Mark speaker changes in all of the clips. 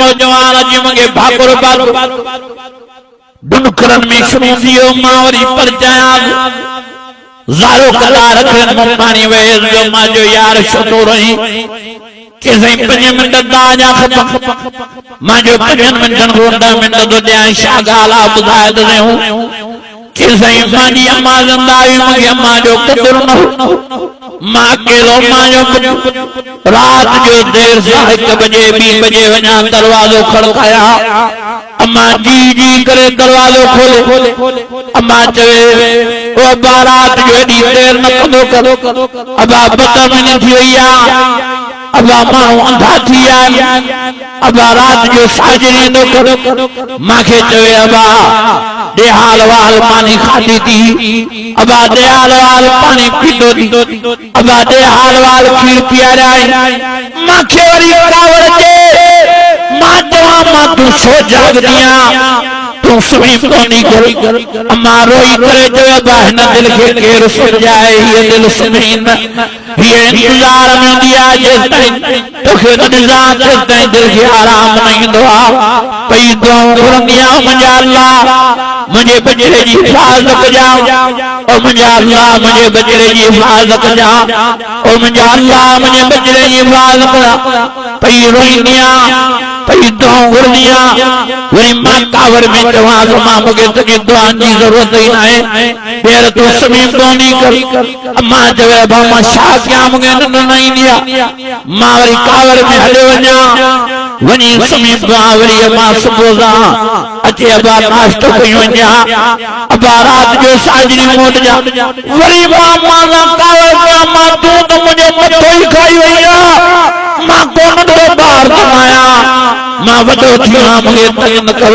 Speaker 1: नौजवान जी मगे भाकुर बाल दुनकरन में शुरू दियो मावरी पर जाया जारो कला रखन पानी वे जो मा जो यार शतो रही के सही 5 मिनट दाजा खत्म मा जो 5 मिनट रोंदा मिनट दो दे शागाला बुधाए दे हूं के सही मानी अम्मा जिंदाई मगे अम्मा जो कदर न मां के लो मां जो रात जो देर से 1 बजे 20 बजे वना दरवाजो खड़काया अम्मा जी जी करे दरवाजो खोले अम्मा चवे ओ बारात जो एडी देर न कदो करो अबा बता में थिया अबा मां अंधा थिया अबा रात जो साजरी न करो माखे चवे अबा दे हाल वाल पानी खाती थी अबा दे हाल वाल पानी पीतो थी अबा दे हाल वाल खीर पिया रही माखे वरी कावड़ के मां जवा मां तू सो जाग दिया तू सुई कोनी कर अम्मा रोई करे जो बहन दिल के केर सुन जाए ये दिल सुनीन ये इंतजार में दिया जिस टाइम तो के इंतजार जिस टाइम दिल के आराम नहीं दुआ पई दुआ करनिया मुझे अल्लाह मुझे बजरे जी हिफाजत जाओ ओ मुझे अल्लाह मुझे बजरे जी हिफाजत जाओ ओ मुझे अल्लाह मुझे बजरे जी हिफाजत पई रोइनिया पई दुआ करनिया वही मां कावर में जवा मां मुझे तक दुआ की जरूरत ही ना है फिर तू समीप कोनी कर अम्मा जवे बामा शाह क्या मुझे नहीं दिया मां वरी कावर में हले वना वनी समीप वरी अम्मा सुबोजा अचे अबा नाश्तो कई वना अबा रात जो साजरी मोट जा वरी मां ना कावर में अम्मा तू तो मुझे मथो ही खाई वया मां कोन तो बाहर कमाया मां वडो थिया मुझे तंग न कर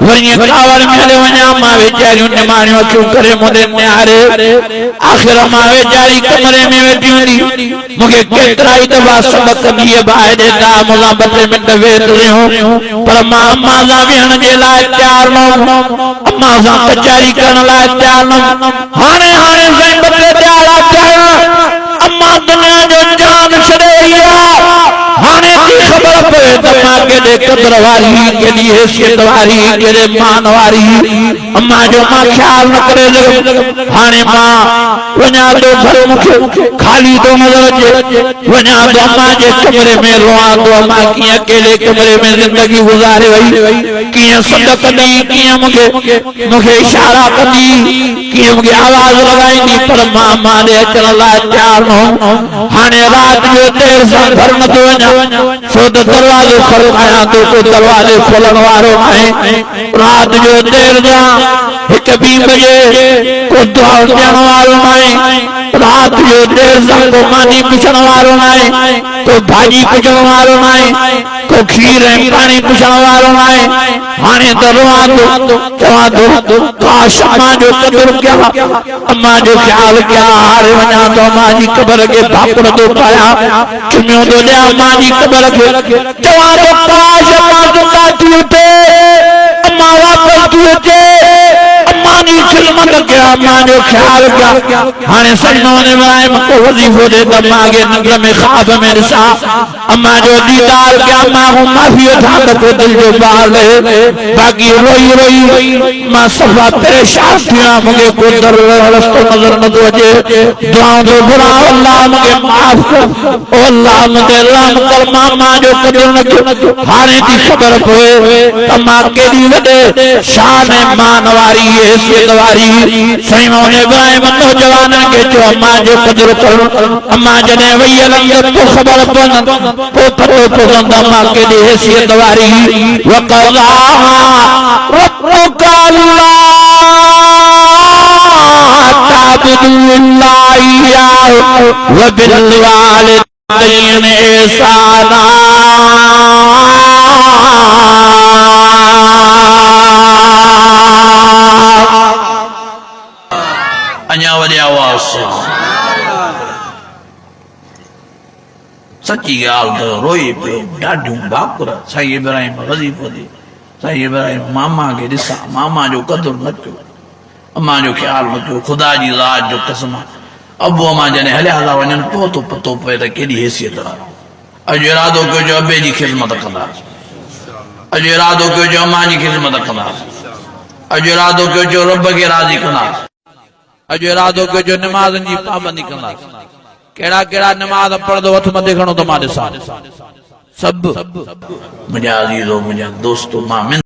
Speaker 1: वरी कावर में हले वना मां बेचारी ने मारियो क्यों करे मुझे न्यारे आखिर मां बेचारी कमरे में बैठी हुई मुझे केतरा ही दफा सबक दिए बाहर देता मुला 2 मिनट वेट रहो पर मां अम्मा सा वेहण जे लाए तैयार न अम्मा सा कचहरी करण लाए तैयार न हाने हाने सही 2 तैयार थिया अम्मा दुनिया जो जान छड़े हाने की खबर पे दमा के दे कदर वाली के लिए हैसियत वाली के मान वाली अम्मा जो मां ख्याल न करे हाने मां वना दो घर मुखे खाली तो नजर जे वना दो अम्मा जे कमरे में रोआ दो अम्मा की अकेले कमरे में जिंदगी गुजारे वही की सदक दी की मुखे इशारा कदी की मुखे आवाज लगाई पर मां माने अचन ला तैयार हो हाने रात जो देर से घर न तो सो दरवाजे खड़काया तो को दरवाजे खोलन वारो है रात जो देर जा 1-2 बजे को दुआ देण वारो है रात जो देर से को मानी पुछण वारो है को भाजी पुछण वारो है को खीर है पानी पुछण वारो है हाने दरवाजो चवा दो काश अम्मा जो कदर क्या अम्मा जो ख्याल क्या हारे वना तो अम्मा जी कबर के भाकुर दो पाया चुमियो दो ले अम्मा जी कबर के चवा दो काश अम्मा जो काटी उठे अम्मा वापस की उठे अम्मा नी खिदमत क्या अम्मा जो ख्याल क्या हाने सन्नो ने इब्राहिम को वजीफो दे अम्मा के नगर में ख्वाब में रिसा अम्मा जो दीदार क्या अम्मा को माफी उठा को दिल जो बाहर ले बाकी रोई रोई मां सफा परेशान थिया मुझे को दर रस्तो नजर न दो जे दुआ दो बुरा अल्लाह मुझे माफ कर ओ अल्लाह मुझे रहम कर मां जो कदर न हाने की खबर होए अम्मा के दी वडे शान मान वारी हैसियत वारी सही मोहन इब्राहिम नौजवान के जो अम्मा जो कदर कर अम्मा जने वही अंदर को खबर पन पोतरो पसंद अम्मा के दी हैसियत वारी वक़ला रब्बुक अल्लाह ताबुदुल्लाह व बिल वालिदैन ihsana अन्या वरी आवाज सच्ची गाल तो रोई पे ॾाढियूं भाकुर साईं इब्राहिम वज़ीफ़ो दी साईं इब्राहिम मामा के ॾिसां मामा जो कदुर न कयो अम्मा जो ख्याल न कयो खुदा जी ज़ात जो कसम अबू अम्मा जने हलिया था वञनि पोइ पतो पए त केॾी हैसियत आहे अॼु इरादो कयो जो अबे जी ख़िदमत कंदासीं अॼु इरादो कयो जो अम्मा जी ख़िदमत कंदासीं, अॼु इरादो कयो जो रब खे राज़ी कंदासीं, अॼु इरादो कयो जो नमाज़नि जी पाबंदी कंदासीं। कहिड़ा कहिड़ा नमाज़ पढ़ंदो हथ मथे खणो त मां ॾिसां। सभु मुंहिंजा अज़ीज़ो, मुंहिंजा दोस्तो, मां